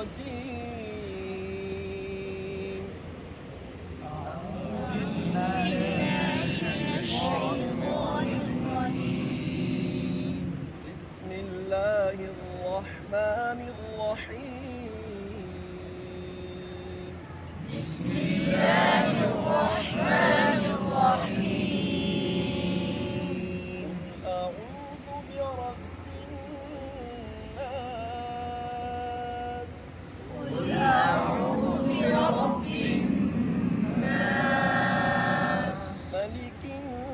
الرجيم. أعوذ بالله من الشيطان الرجيم. بسم الله الرحمن الرحيم. بسم الله الرحمن الرحيم. أعوذ برب الناس. قل أعوذ برب الناس. ملك الناس.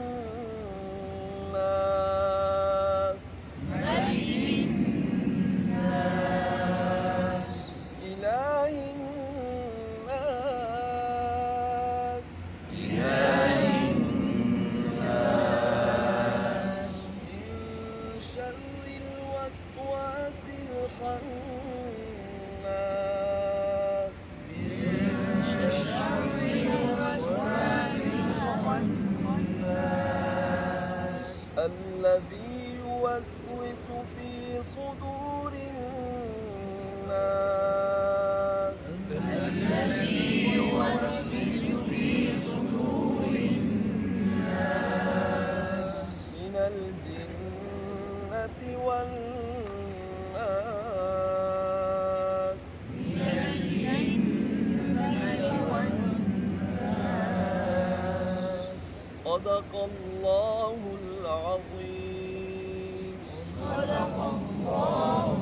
ملك الناس. إله الناس. إله الناس. من شر الوسواس الخناس. من شر الوسواس الخناس. الذي يوسوس في صدور الناس. الذي يوسوس في صدور الناس. من الجنة والناس. من الجنة والناس. صدق الله العظيم. صدق الله